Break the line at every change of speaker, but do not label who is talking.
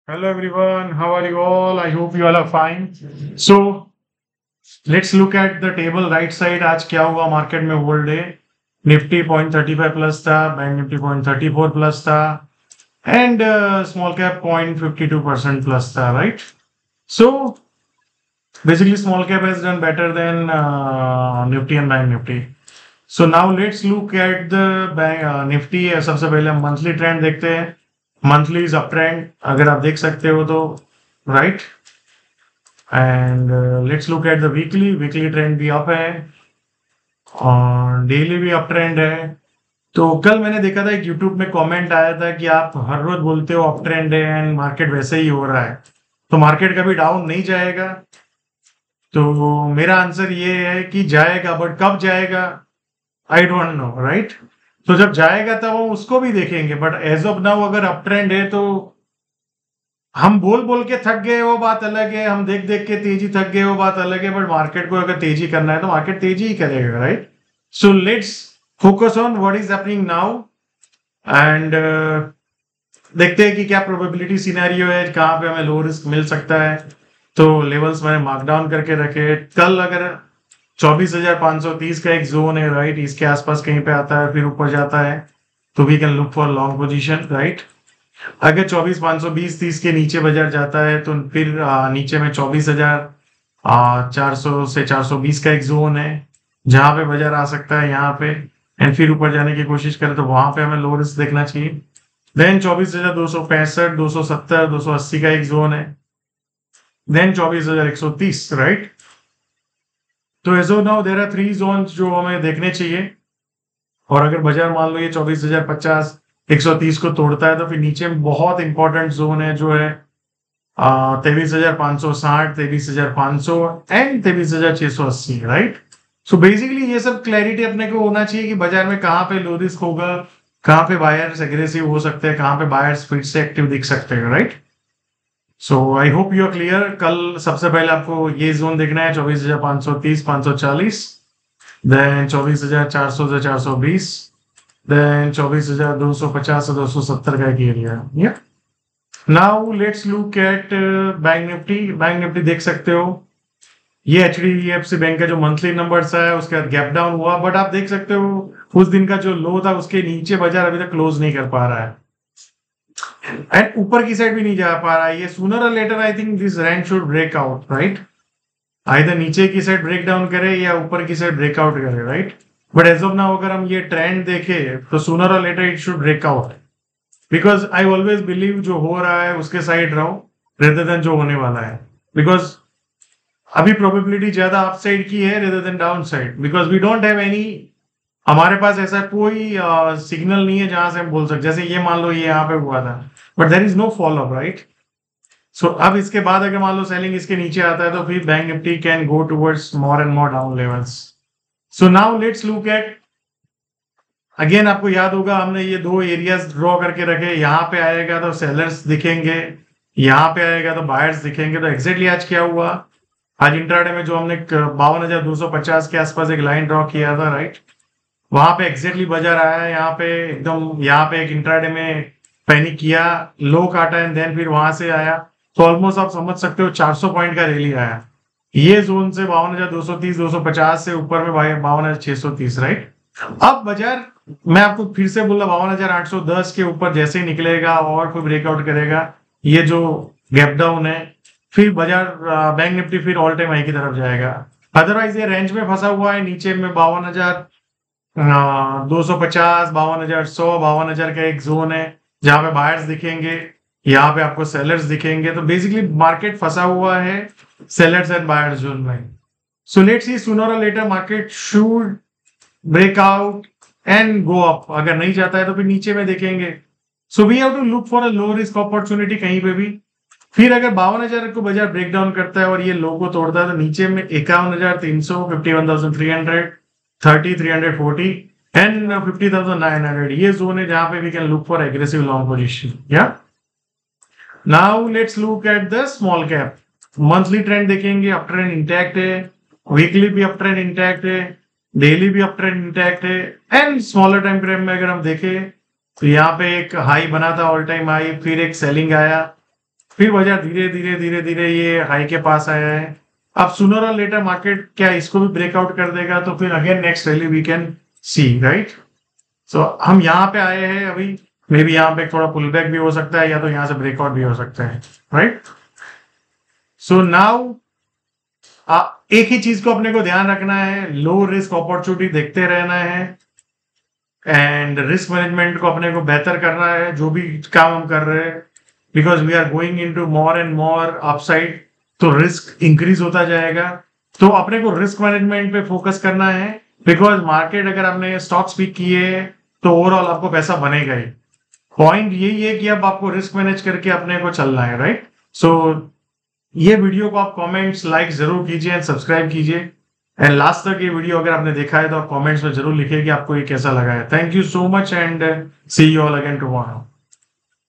Hello everyone, how are you all? I hope you all are fine. So let's look at the table right side. आज क्या हुआ market में whole day Nifty 0.35 plus था, bank Nifty 0.34 plus था and small cap 0.52% plus था, right? So basically small cap has done better than Nifty and Bank Nifty. So now let's look at the bank Nifty. सबसे पहले हम monthly trend देखते हैं. Monthly is up trend, अगर आप देख सकते हो तो, right? And let's look at the weekly. Weekly trend भी अप है और डेली भी अप ट्रेंड है. तो कल मैंने देखा था एक यूट्यूब में कमेंट आया था कि आप हर रोज बोलते हो अप ट्रेंड है एंड मार्केट वैसे ही हो रहा है, तो मार्केट कभी डाउन नहीं जाएगा? तो मेरा आंसर ये है कि जाएगा, बट कब जाएगा आई डोंट नो, राइट? तो जब जाएगा तब हम उसको भी देखेंगे, बट एज ऑफ नाउ अगर अप ट्रेंड है तो हम बोल बोल के थक गए वो बात अलग है, हम देख देख के तेजी थक गए वो बात अलग है, बट मार्केट को अगर तेजी करना है तो मार्केट तेजी ही करेगा, right? So let's focus on what is happening now and देखते हैं कि क्या प्रोबेबिलिटी सिनेरियो है, कहाँ पे हमें लो रिस्क मिल सकता है. तो लेवल्स मैंने मार्कडाउन करके रखे. कल अगर 24,530 का एक जोन है, राइट, इसके आसपास कहीं पे आता है फिर ऊपर जाता है तो we can look for long position, right? अगर 24,520-30 के नीचे बाजार जाता है तो फिर नीचे में 24,400 से 420 का एक जोन है जहां पे बाजार आ सकता है यहाँ पे, एंड फिर ऊपर जाने की कोशिश करें तो वहां पे हमें लो रिस्क देखना चाहिए. देन 24,265, 270, 280 का एक जोन है. Then 24,130, right? तो as of now there are 3 zones जो हमें देखने चाहिए. और अगर बाजार मान लो ये 24,050, 130 को तोड़ता है तो फिर नीचे में बहुत इंपॉर्टेंट जोन है जो है 23,560, 23,500 एंड 23,680, राइट? सो बेसिकली ये सब क्लैरिटी अपने को होना चाहिए कि बाजार में कहाँ पे लो रिस्क होगा, कहाँ पे बायर्स एग्रेसिव हो सकते हैं, कहाँ पे बायर्स फिर से एक्टिव दिख सकते हैं, right? So I hope you are clear. कल सबसे पहले आपको ये जोन देखना है 24,530, 540, देन 24,400 से 420, देन 24,250 से 270 का एक एरिया है. Now let's look at bank Nifty. Bank Nifty देख सकते हो ये एचडीएफसी बैंक का जो मंथली नंबर्स है उसके बाद गैप डाउन हुआ, बट आप देख सकते हो उस दिन का जो लो था उसके नीचे बाजार अभी तक क्लोज नहीं कर पा रहा है एंड ऊपर की साइड भी नहीं जा पा रहा है. ये सूनर और later I think this rank should break out, right? Either नीचे की साइड ब्रेक डाउन करे या ऊपर की साइड ब्रेकआउट करे, right? But as of now अगर हम ये ट्रेंड देखें तो सूनर और later it should break out, because I always believe जो हो रहा है उसके साइड रहो रेदर देन जो होने वाला है, बिकॉज अभी प्रोबेबिलिटी ज्यादा अप साइड की है rather than down side, because we don't have any, हमारे पास ऐसा कोई सिग्नल नहीं है जहां से हम बोल सकते जैसे ये मान लो ये यहाँ पे हुआ था but there is no follow up, right? So अब इसके बाद अगर मान लो सेलिंग इसके नीचे आता है तो फिर bank Nifty can go towards more and more down levels. So now let's look eight again. आपको याद होगा हमने ये दो एरियाज ड्रॉ करके रखे. यहाँ पे आएगा तो सेलर्स दिखेंगे, यहाँ पे आएगा तो बायर्स दिखेंगे. तो एग्जैक्टली आज क्या हुआ, आज इंट्राडे में जो हमने 52,250 के आसपास एक लाइन ड्रॉ किया था, राइट, वहां पे एग्जैक्टली बाजार आया यहाँ पे एकदम, यहाँ पे एक इंट्राडे में पैनिक किया, लो काटा एंड देन फिर वहां से आया. तो ऑलमोस्ट आप समझ सकते हो 400 पॉइंट का रैली आया ये जोन से 52,230, 250 से ऊपर में 52,630, राइट? अब बाजार मैं आपको फिर से बोला 52,810 के ऊपर जैसे ही निकलेगा और फिर ब्रेकआउट करेगा ये जो गैप डाउन है, फिर बाजार बैंक निफ्टी फिर ऑल टाइम हाई की तरफ जाएगा. अदरवाइज ये रेंज में फंसा हुआ है नीचे में 52,250, 52,100, 52,000 का एक जोन है जहां पे बायर्स दिखेंगे, यहाँ पे आपको सेलर्स दिखेंगे. तो बेसिकली मार्केट फंसा हुआ है सेलर्स एंड बायर्स जोन में. सो लेट्स सी सूनर और later market should break out and go up. अगर नहीं जाता है तो फिर नीचे में देखेंगे. So we have to look for a low risk opportunity कहीं पे भी. फिर अगर 52,000 को बाजार ब्रेक डाउन करता है और ये लो को तोड़ता है तो नीचे में 51,300, 51,300, 30,340 एंड 50,900 ये जोन है जहां पे we can look for aggressive long position. या now let's look at the small cap. Monthly trend देखेंगे, अप ट्रेंड इंटैक्ट है, वीकली भी अप ट्रेंड इंटैक्ट है, डेली भी अप ट्रेंड इंटैक्ट है एंड स्मॉलर टाइम फ्रेम में अगर हम देखें तो यहाँ पे एक हाई बना था ऑल टाइम हाई, फिर एक सेलिंग आया फिर बाजार धीरे धीरे धीरे धीरे ये हाई के पास आया है। अब सूनर और लेटर मार्केट क्या इसको भी ब्रेकआउट कर देगा, तो फिर again next rally we can see, right. So हम यहाँ पे आए हैं अभी, मे बी यहाँ पे थोड़ा पुल बैक भी हो सकता है, या तो यहाँ से ब्रेकआउट भी हो सकता है, राइट। सो नाउ एक ही चीज को अपने को ध्यान रखना है, लो रिस्क अपॉर्चुनिटी देखते रहना है, एंड रिस्क मैनेजमेंट को अपने को बेहतर करना है जो भी काम हम कर रहे हैं, because we are going into more and more upside, तो रिस्क इंक्रीज होता जाएगा। तो अपने को रिस्क मैनेजमेंट पे फोकस करना है, बिकॉज मार्केट अगर आपने स्टॉक्स पिक किए तो ओवरऑल आपको पैसा बनेगा ही। पॉइंट यही है कि अब आपको रिस्क मैनेज करके अपने को चलना है, राइट। सो ये वीडियो को आप कमेंट्स लाइक जरूर कीजिए एंड सब्सक्राइब कीजिए, एंड लास्ट तक ये वीडियो अगर आपने देखा है तो आप कमेंट्स में जरूर लिखिए कि आपको ये कैसा लगा है। Thank you so much and see you all again tomorrow.